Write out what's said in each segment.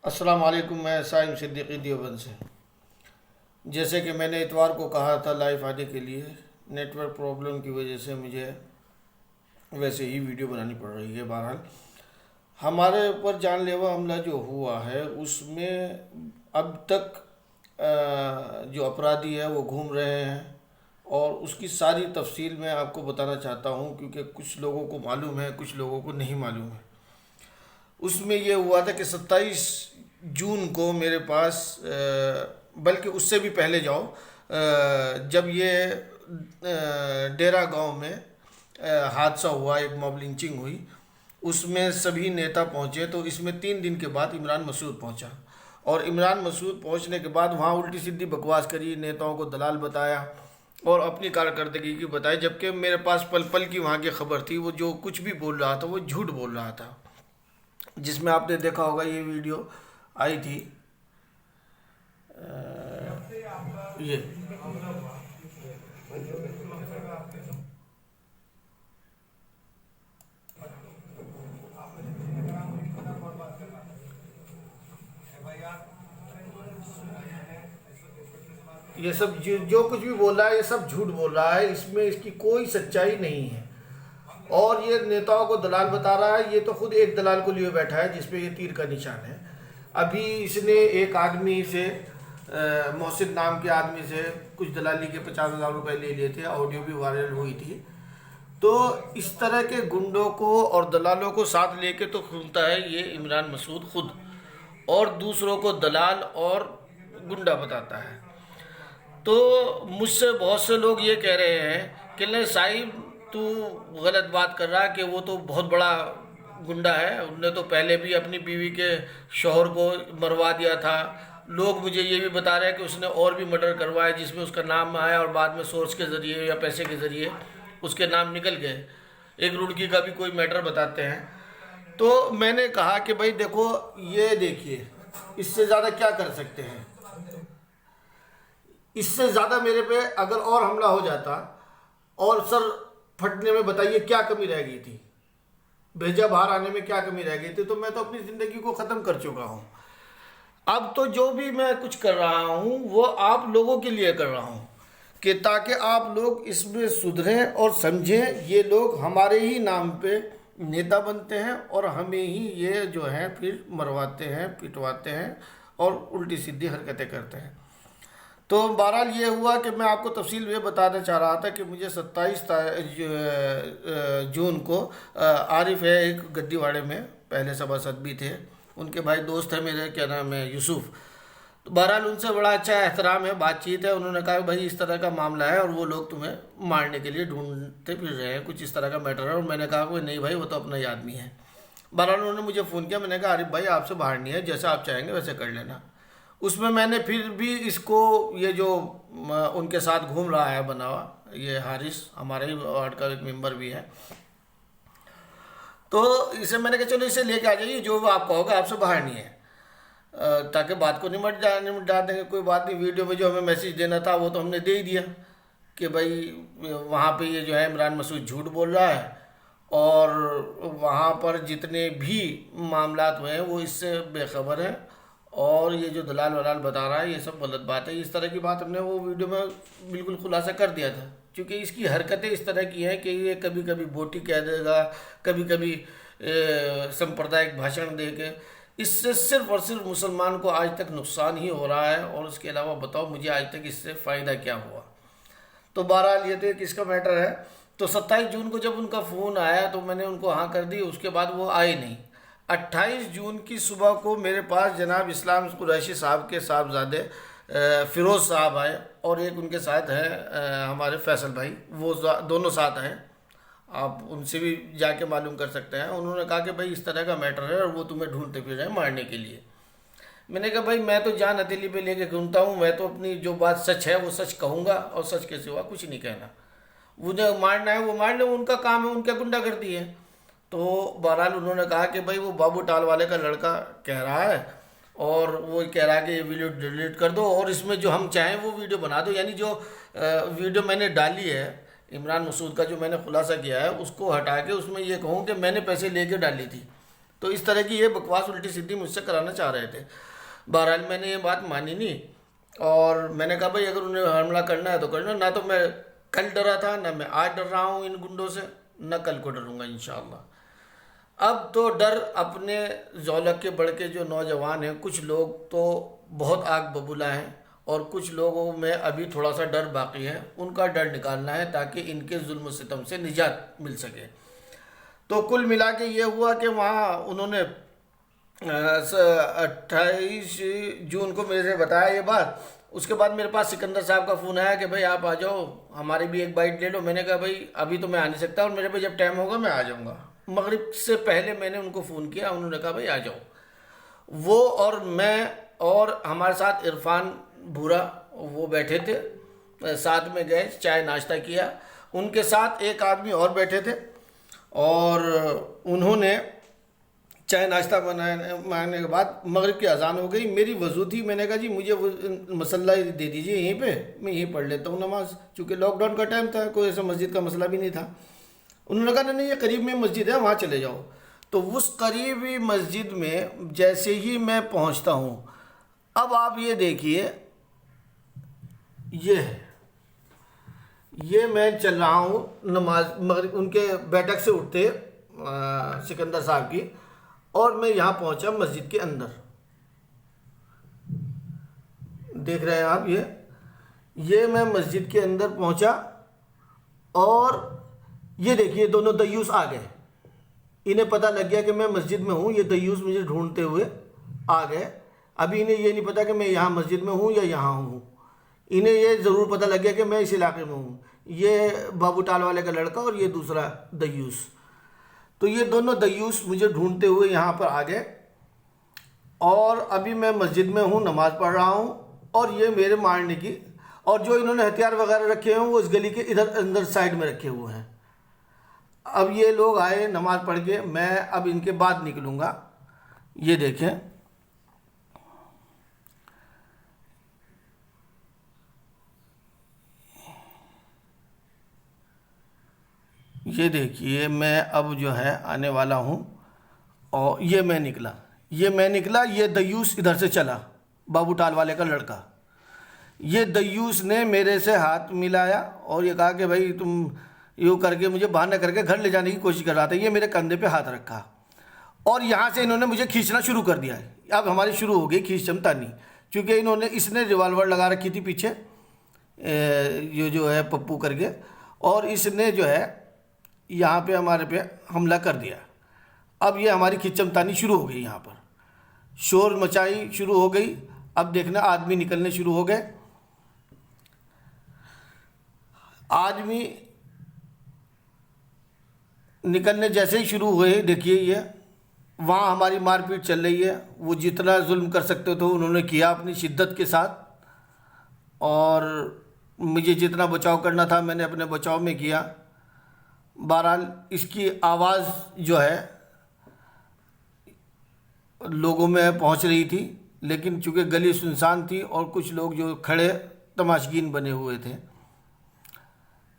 अस्सलाम वालेकुम। मैं साइम सिद्दीकी देवबंद से। जैसे कि मैंने इतवार को कहा था लाइव आने के लिए, नेटवर्क प्रॉब्लम की वजह से मुझे वैसे ही वीडियो बनानी पड़ रही है। बहरहाल हमारे ऊपर जानलेवा हमला जो हुआ है उसमें अब तक जो अपराधी है वो घूम रहे हैं और उसकी सारी तफसील मैं आपको बताना चाहता हूँ, क्योंकि कुछ लोगों को मालूम है, कुछ लोगों को नहीं मालूम है। उसमें ये हुआ था कि 27 जून को मेरे पास बल्कि उससे भी पहले जाओ, जब ये डेरा गांव में हादसा हुआ, एक मॉब लिंचिंग हुई, उसमें सभी नेता पहुंचे। तो इसमें 3 दिन के बाद इमरान मसूद पहुंचा और इमरान मसूद पहुंचने के बाद वहाँ उल्टी सीधी बकवास करी, नेताओं को दलाल बताया और अपनी कारकर्दगी की बताई, जबकि मेरे पास पल पल की वहाँ की खबर थी। वो जो कुछ भी बोल रहा था वो झूठ बोल रहा था। जिसमें आपने देखा होगा ये वीडियो आई थी, ये ये सब जो कुछ भी बोल रहा है ये सब झूठ बोल रहा है, इसमें इसकी कोई सच्चाई नहीं है। और ये नेताओं को दलाल बता रहा है, ये तो खुद एक दलाल को लिए बैठा है जिसपे ये तीर का निशान है। अभी इसने एक आदमी से, मोहसिन नाम के आदमी से कुछ दलाली के 50,000 रुपये ले लिए थे, ऑडियो भी वायरल हुई थी। तो इस तरह के गुंडों को और दलालों को साथ लेके तो घूमता है ये इमरान मसूद खुद, और दूसरों को दलाल और गुंडा बताता है। तो मुझसे बहुत से लोग ये कह रहे हैं कि नहीं साहिब, तू गलत बात कर रहा है, कि वो तो बहुत बड़ा गुंडा है, उसने तो पहले भी अपनी बीवी के शौहर को मरवा दिया था। लोग मुझे ये भी बता रहे हैं कि उसने और भी मर्डर करवाया जिसमें उसका नाम आया और बाद में सोर्स के ज़रिए या पैसे के ज़रिए उसके नाम निकल गए। एक रुड़की का भी कोई मैटर बताते हैं। तो मैंने कहा कि भाई देखो, ये देखिए, इससे ज़्यादा क्या कर सकते हैं। इससे ज़्यादा मेरे पे अगर और हमला हो जाता और सर फटने में बताइए क्या कमी रह गई थी, भेजा बाहर आने में क्या कमी रह गई थी। तो मैं तो अपनी ज़िंदगी को ख़त्म कर चुका हूँ। अब तो जो भी मैं कुछ कर रहा हूँ वो आप लोगों के लिए कर रहा हूँ, कि ताकि आप लोग इसमें सुधरें और समझें। ये लोग हमारे ही नाम पे नेता बनते हैं और हमें ही ये जो है फिर मरवाते हैं, पिटवाते हैं और उल्टी सीधी हरकतें करते हैं। तो बहरहाल ये हुआ कि मैं आपको तफसील ये बताना चाह रहा था कि मुझे 27 जून को आरिफ है एक गद्दीवाड़े में, पहले सभासद भी थे, उनके भाई दोस्त है मेरे, क्या नाम है, यूसुफ। तो बहरहाल उनसे बड़ा अच्छा एहतराम है, बातचीत है। उन्होंने कहा भाई इस तरह का मामला है और वो लोग तुम्हें मारने के लिए ढूंढते फिर रहे हैं, कुछ इस तरह का मैटर है। और मैंने कहा कि नहीं भाई, वो तो अपना ही आदमी है। बहरहाल उन्होंने मुझे फ़ोन किया, मैंने कहा आरिफ भाई आपसे बाहर नहीं है, जैसा आप चाहेंगे वैसे कर लेना। उसमें मैंने फिर भी इसको, ये जो उनके साथ घूम रहा है बना हुआ, ये हारिस हमारे ही वार्ड का एक मेंबर भी है, तो इसे मैंने कहा चलो इसे लेके आ जाइए, जो आप कहोगे, आपसे बाहर नहीं है, ताकि बात को निमटा देंगे। कोई बात नहीं, वीडियो में जो हमें मैसेज देना था वो तो हमने दे ही दिया कि भाई वहाँ पे ये जो है इमरान मसूद झूठ बोल रहा है और वहाँ पर जितने भी मामलात हुए हैं वो इससे बेखबर हैं, और ये जो दलाल वलाल बता रहा है ये सब गलत बात है। इस तरह की बात हमने वो वीडियो में बिल्कुल खुलासा कर दिया था, क्योंकि इसकी हरकतें इस तरह की हैं कि ये कभी कभी बोटी कह देगा, कभी कभी सांप्रदायिक भाषण दे के, इससे सिर्फ और सिर्फ मुसलमान को आज तक नुकसान ही हो रहा है। और उसके अलावा बताओ मुझे आज तक इससे फ़ायदा क्या हुआ। तो बहरहाल ये तो किसका मैटर है। तो 27 जून को जब उनका फ़ोन आया तो मैंने उनको हाँ कर दी, उसके बाद वो आए नहीं। 28 जून की सुबह को मेरे पास जनाब इस्लाम कुरैशी साहब के साहबजादे फ़िरोज़ साहब आए और एक उनके साथ हैं हमारे फैसल भाई, वो दोनों साथ हैं, आप उनसे भी जाके मालूम कर सकते हैं। उन्होंने कहा कि भाई इस तरह का मैटर है और वो तुम्हें ढूंढते फिर रहे हैं मारने के लिए। मैंने कहा भाई मैं तो जान हथेली पे लेके घूमता हूँ, मैं तो अपनी जो बात सच है वो सच कहूँगा और सच के सिवा कुछ नहीं कहना। उन्हें मारना है वो मार ले, उनका काम है, उनका गुंडागर्दी है। तो बहरहाल उन्होंने कहा कि भाई वो बाबू टाल वाले का लड़का कह रहा है और वो कह रहा है कि ये वीडियो डिलीट कर दो और इसमें जो हम चाहें वो वीडियो बना दो। यानी जो वीडियो मैंने डाली है इमरान मसूद का, जो मैंने खुलासा किया है, उसको हटा के उसमें ये कहूँ कि मैंने पैसे लेके डाली थी, तो इस तरह की ये बकवास उल्टी सीधी मुझसे कराना चाह रहे थे। बहरहाल मैंने ये बात मानी नहीं, और मैंने कहा भाई अगर उन्हें हमला करना है तो करना, ना तो मैं कल डरा था, ना मैं आज डर रहा हूँ इन गुंडों से, ना कल को डरूंगा इंशाअल्लाह। अब तो डर अपने ज़ौलक के बढ़ के जो नौजवान हैं, कुछ लोग तो बहुत आग बबूला हैं और कुछ लोगों में अभी थोड़ा सा डर बाकी है, उनका डर निकालना है ताकि इनके जुल्म सितम से निजात मिल सके। तो कुल मिला के ये हुआ कि वहाँ उन्होंने 28 जून को मेरे से बताया ये बात। उसके बाद मेरे पास सिकंदर साहब का फ़ोन आया कि भाई आप आ जाओ, हमारी भी एक बाइट ले लो। मैंने कहा भाई अभी तो मैं आ नहीं सकता, और मेरे पे जब टाइम होगा मैं आ जाऊँगा। मगरिब से पहले मैंने उनको फ़ोन किया, उन्होंने कहा भाई आ जाओ। वो और मैं और हमारे साथ इरफान भूरा वो बैठे थे, साथ में गए, चाय नाश्ता किया। उनके साथ एक आदमी और बैठे थे और उन्होंने चाय नाश्ता मांगने के बाद मगरिब की अजान हो गई। मेरी वज़ू थी, मैंने कहा जी मुझे वो मसल्ला दे दीजिए यहीं पे, मैं यहीं पढ़ लेता हूँ नमाज, चूँकि लॉकडाउन का टाइम था, कोई ऐसा मस्जिद का मसला भी नहीं था। उन्होंने कहा नहीं ये करीब में मस्जिद है, वहाँ चले जाओ। तो उस करीबी मस्जिद में जैसे ही मैं पहुँचता हूँ, अब आप ये देखिए, ये मैं चल रहा हूँ नमाज मगरिब उनके बैठक से उठते सिकंदर साहब की, और मैं यहाँ पहुँचा मस्जिद के अंदर। देख रहे हैं आप, ये मैं मस्जिद के अंदर पहुँचा और ये देखिए दोनों दयूस आ गए। इन्हें पता लग गया कि मैं मस्जिद में हूँ, ये दयूस मुझे ढूंढते हुए आ गए। अभी इन्हें ये नहीं पता कि मैं यहाँ मस्जिद में हूँ या यहाँ हूँ, इन्हें ये ज़रूर पता लग गया कि मैं इस इलाके में हूँ। ये बाबू टाल वाले का लड़का और ये दूसरा दयूस। तो ये दोनों दयूस मुझे ढूंढते हुए यहाँ पर आ गए, और अभी मैं मस्जिद में हूँ, नमाज़ पढ़ रहा हूँ, और ये मेरे मारने की, और जो इन्होंने हथियार वगैरह रखे हैं वो इस गली के इधर अंदर साइड में रखे हुए हैं। अब ये लोग आए नमाज़ पढ़ के, मैं अब इनके बाद निकलूँगा। ये देखें, ये देखिए मैं अब जो है आने वाला हूँ, और ये मैं निकला, ये दयूस इधर से चला, बाबू टाल वाले का लड़का। ये दयूस ने मेरे से हाथ मिलाया और ये कहा कि भाई तुम यूँ करके मुझे बहाना करके घर ले जाने की कोशिश कर रहा था। ये मेरे कंधे पे हाथ रखा और यहाँ से इन्होंने मुझे खींचना शुरू कर दिया। अब हमारी शुरू हो गई खींचतानी, क्योंकि इसने रिवॉल्वर लगा रखी थी पीछे, ये जो है पप्पू करके, और इसने जो है यहाँ पे हमारे पे हमला कर दिया। अब ये हमारी खिंचतानी शुरू हो गई, यहाँ पर शोर मचाई शुरू हो गई। अब देखना आदमी निकलने शुरू हो गए। आदमी निकलने जैसे ही शुरू हुए, देखिए ये वहाँ हमारी मारपीट चल रही है। वो जितना जुल्म कर सकते थे उन्होंने किया अपनी शिद्दत के साथ, और मुझे जितना बचाव करना था मैंने अपने बचाव में किया। बहरहाल इसकी आवाज़ जो है लोगों में पहुंच रही थी, लेकिन चूँकि गली सुनसान थी और कुछ लोग जो खड़े तमाशगीन बने हुए थे।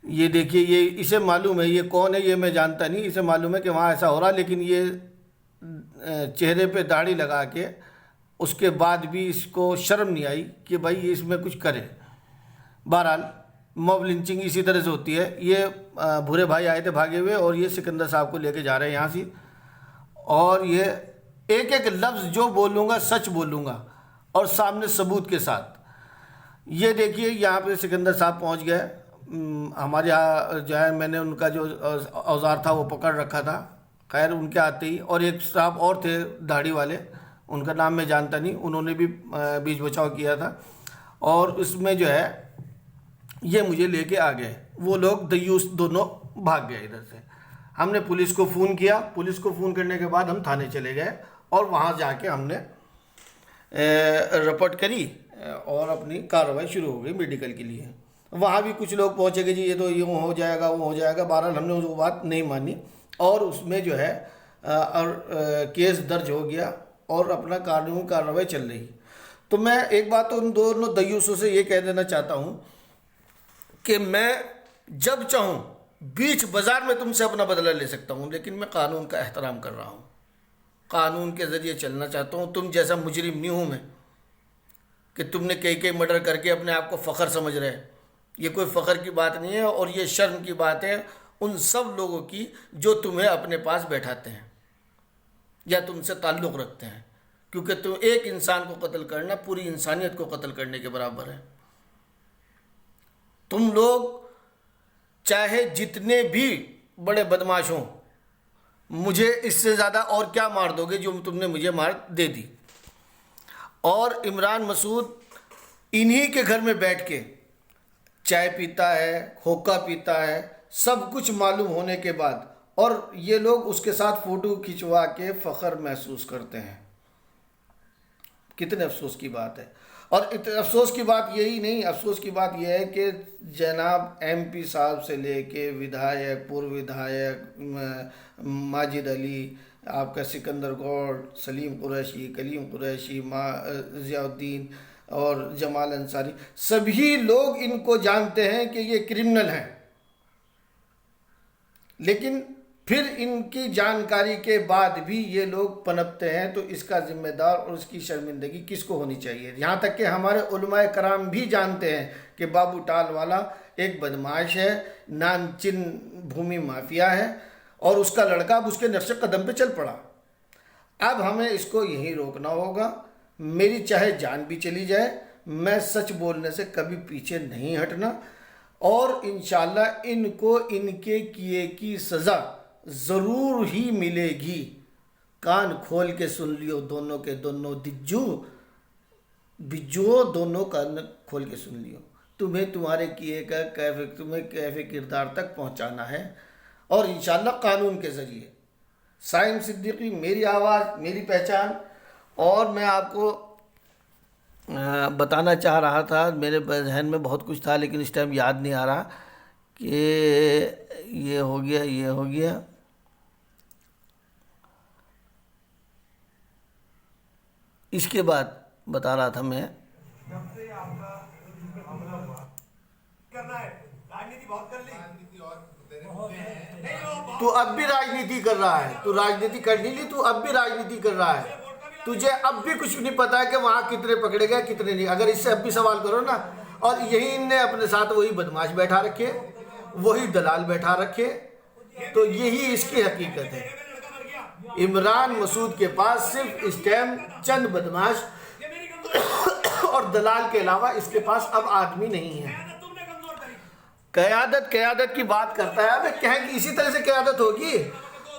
ये देखिए, ये इसे मालूम है ये कौन है, ये मैं जानता नहीं, इसे मालूम है कि वहाँ ऐसा हो रहा, लेकिन ये चेहरे पे दाढ़ी लगा के उसके बाद भी इसको शर्म नहीं आई कि भाई ये इसमें कुछ करे। बहरहाल मॉब लिंचिंग इसी तरह से होती है। ये भूरे भाई आए थे भागे हुए और ये सिकंदर साहब को लेके जा रहे हैं यहाँ से, और ये एक एक लफ्ज़ जो बोलूँगा सच बोलूँगा और सामने सबूत के साथ। ये देखिए यहाँ पे सिकंदर साहब पहुँच गए। हमारे यहाँ जो है मैंने उनका जो औजार था वो पकड़ रखा था। खैर उनके आते ही, और एक साहब और थे दाढ़ी वाले, उनका नाम मैं जानता नहीं, उन्होंने भी बीच बचाव किया था, और उसमें जो है ये मुझे लेके आ गए। वो लोग दयूस दोनों भाग गए इधर से। हमने पुलिस को फ़ोन किया, पुलिस को फ़ोन करने के बाद हम थाने चले गए और वहाँ जाके हमने रिपोर्ट करी और अपनी कार्रवाई शुरू हो गई मेडिकल के लिए। वहाँ भी कुछ लोग पहुँचे कि जी ये तो यूँ हो जाएगा वो हो जाएगा। बहरहाल हमने वो बात नहीं मानी और उसमें जो है केस दर्ज हो गया और अपना कानूनी कार्रवाई चल रही। तो मैं एक बात तो उन दोनों दयूसों से ये कह देना चाहता हूँ कि मैं जब चाहूँ बीच बाज़ार में तुमसे अपना बदला ले सकता हूँ, लेकिन मैं कानून का एहतराम कर रहा हूँ। कानून के ज़रिए चलना चाहता हूँ। तुम जैसा मुजरिम नहीं हूँ मैं कि तुमने कई मर्डर करके अपने आप को फ़ख्र समझ रहे हैं। ये कोई फ़ख्र की बात नहीं है और ये शर्म की बात है उन सब लोगों की जो तुम्हें अपने पास बैठाते हैं या तुमसे ताल्लुक़ रखते हैं, क्योंकि तुम एक इंसान को कत्ल करना पूरी इंसानियत को कत्ल करने के बराबर है। तुम लोग चाहे जितने भी बड़े बदमाश हों, मुझे इससे ज़्यादा और क्या मार दोगे जो तुमने मुझे मार दे दी। और इमरान मसूद इन्हीं के घर में बैठ के चाय पीता है, होका पीता है, सब कुछ मालूम होने के बाद, और ये लोग उसके साथ फ़ोटो खिंचवा के फ़ख्र महसूस करते हैं। कितने अफसोस की बात है। और अफसोस की बात यही नहीं, अफसोस की बात यह है कि जनाब MP साहब से लेके विधायक, पूर्व विधायक माजिद अली, आपका सिकंदर गौड़, सलीम कुरैशी, कलीम कुरैशी, ज़ियाउद्दीन और जमाल अंसारी, सभी लोग इनको जानते हैं कि ये क्रिमिनल हैं, लेकिन फिर इनकी जानकारी के बाद भी ये लोग पनपते हैं। तो इसका जिम्मेदार और इसकी शर्मिंदगी किसको होनी चाहिए। यहाँ तक कि हमारे उलमाए कराम भी जानते हैं कि बाबू टाल वाला एक बदमाश है, नामचीन भूमि माफिया है और उसका लड़का अब उसके नक्शे कदम पे चल पड़ा। अब हमें इसको यहीं रोकना होगा। मेरी चाहे जान भी चली जाए, मैं सच बोलने से कभी पीछे नहीं हटना और इंशाल्लाह इनको इनके किए की सज़ा ज़रूर ही मिलेगी। कान खोल के सुन लियो दोनों के दोनों दिज्जू बिज्जुओ, दोनों कान खोल के सुन लियो। तुम्हें तुम्हारे किए का कैफे किरदार तक पहुंचाना है और इंशाल्लाह कानून के ज़रिए। साइम सिद्दीकी मेरी आवाज़, मेरी पहचान। और मैं आपको बताना चाह रहा था, मेरे जहन में बहुत कुछ था लेकिन इस टाइम याद नहीं आ रहा कि ये हो गया, ये हो गया। इसके बाद बता रहा था मैं, तू अब भी राजनीति कर रहा है, तू राजनीति कर नहीं ली, तू अब भी राजनीति कर रहा है। तुझे अब भी कुछ नहीं पता है कि वहाँ कितने पकड़े गए कितने नहीं। अगर इससे अब भी सवाल करो ना, और यही इनने अपने साथ वही बदमाश बैठा रखे, वही दलाल बैठा रखे, तो यही इसकी हकीकत है। इमरान मसूद के पास सिर्फ इस टाइम चंद बदमाश और दलाल के अलावा इसके पास अब आदमी नहीं है। क़यादत की बात करता है। अबे कहें कि इसी तरह से क़यादत होगी,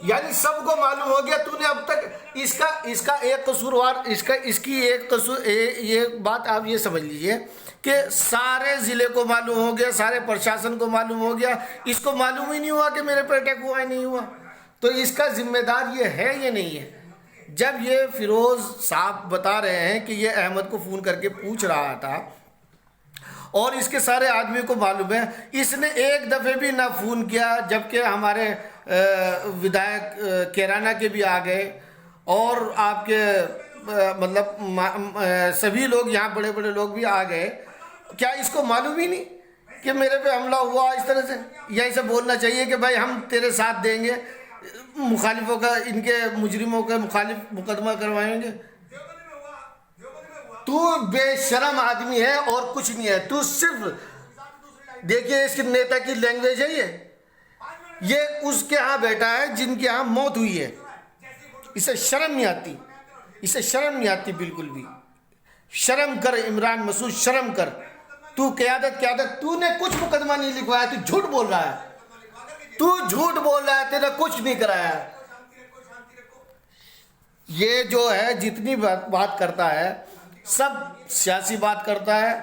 यानी सबको मालूम हो गया। तूने अब तक इसका एक कसूरवार, इसकी एक कसूर, ये बात आप ये समझ लीजिए कि सारे ज़िले को मालूम हो गया, सारे प्रशासन को मालूम हो गया, इसको मालूम ही नहीं हुआ कि मेरे पे अटैक हुआ है नहीं हुआ। तो इसका जिम्मेदार ये है ये नहीं है। जब ये फिरोज़ साहब बता रहे हैं कि ये अहमद को फ़ोन करके पूछ रहा था और इसके सारे आदमी को मालूम है, इसने एक दफ़े भी ना फ़ोन किया, जबकि हमारे विधायक कैराना के भी आ गए और आपके मतलब सभी लोग यहाँ बड़े बड़े लोग भी आ गए। क्या इसको मालूम ही नहीं कि मेरे पे हमला हुआ इस तरह से? या इसे बोलना चाहिए कि भाई हम तेरे साथ देंगे, मुखालिफों का, इनके मुजरिमों का मुखालिफ मुकदमा करवाएंगे। तू बेशरम आदमी है और कुछ नहीं है। तू सिर्फ देखिए इसके नेता की लैंग्वेज है, ये उसके यहाँ बैठा है जिनके यहाँ मौत हुई है। इसे शर्म नहीं आती, इसे शर्म नहीं आती बिल्कुल भी। शर्म कर इमरान मसूद, शर्म कर। तू क़यादत, तूने कुछ मुकदमा नहीं लिखवाया, तू झूठ बोल रहा है, तू झूठ बोल रहा है, तेरा कुछ नहीं कराया। ये जो है जितनी बात करता है सब सियासी बात करता है।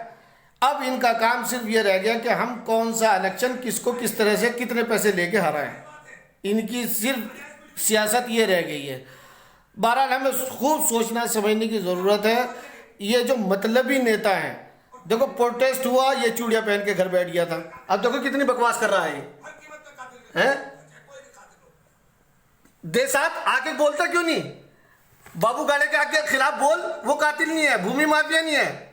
अब इनका काम सिर्फ ये रह गया कि हम कौन सा इलेक्शन किसको किस तरह से कितने पैसे लेके हराएं। इनकी सिर्फ सियासत ये रह गई है। बहरहाल हमें खूब सोचना समझने की ज़रूरत है। ये जो मतलबी नेता हैं, देखो प्रोटेस्ट हुआ, ये चूड़िया पहन के घर बैठ गया था, अब देखो कितनी बकवास कर रहा है ये है? दे साहब आके बोलता क्यों नहीं? बाबू गाड़े के आके खिलाफ बोल, वो कातिल नहीं है, भूमि माफिया नहीं है।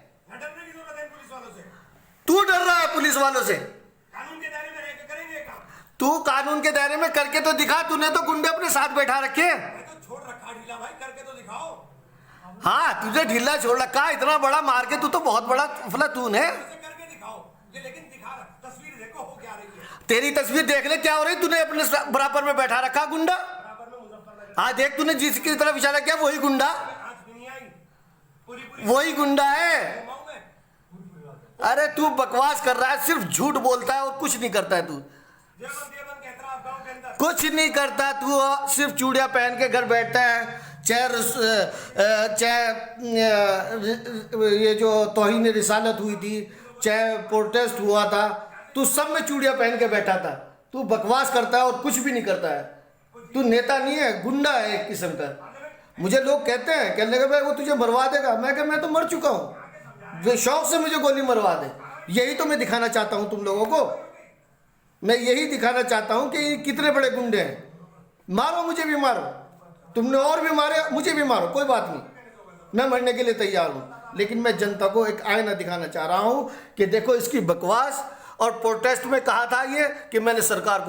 तू डर रहा है पुलिस वालों से? तू कानून के दायरे में करके तो दिखा। तूने तो गुंडे अपने साथ बैठा रखे। ढीला भाई, करके तो दिखाओ। हाँ तुझे ढीला छोड़ रखा, इतना बड़ा मार के तू तो बहुत बड़ा फला तूने। ऐसे करके दिखाओ ये, लेकिन दिखा रहा, तस्वीर देखो हो क्या रही है। तेरी तस्वीर देख ले क्या हो रही, तूने अपने बराबर में बैठा रखा गुंडा। बराबर में मुजफ्फरनगर हाँ देख तूने जिसकी तरफ इशारा किया वही गुंडा, आज भी नहीं आई, पूरी वही गुंडा है। घुमाऊं मैं, पूरी बात। अरे तू बकवास कर रहा है, सिर्फ झूठ बोलता है और कुछ नहीं करता है तू, देवन कहता रहा गाँव के अंदर। कुछ नहीं करता तू, सिर्फ चूड़िया पहन के घर बैठता है। चाहे ये जो तौहीन रिसालत हुई थी, चाहे प्रोटेस्ट हुआ था, तू सब में चूड़िया पहन के बैठा था। तू बकवास करता है और कुछ भी नहीं करता है। तू नेता नहीं है, गुंडा है एक किस्म का। मुझे लोग कहते हैं, कहने लगे भाई वो तुझे मरवा देगा। मैं कहा मैं तो मर चुका हूँ, जो शौक से मुझे गोली मरवा दे। यही तो मैं दिखाना चाहता हूँ तुम लोगों को, मैं यही दिखाना चाहता हूँ कि कितने बड़े गुंडे हैं। मारो मुझे भी मारो, तुमने और भी मारे मुझे भी मारो, कोई बात नहीं, मैं मरने के लिए तैयार हूँ। लेकिन मैं जनता को एक आईना दिखाना चाह रहा हूँ कि देखो इसकी बकवास। और प्रोटेस्ट में कहा था ये कि मैंने सरकार को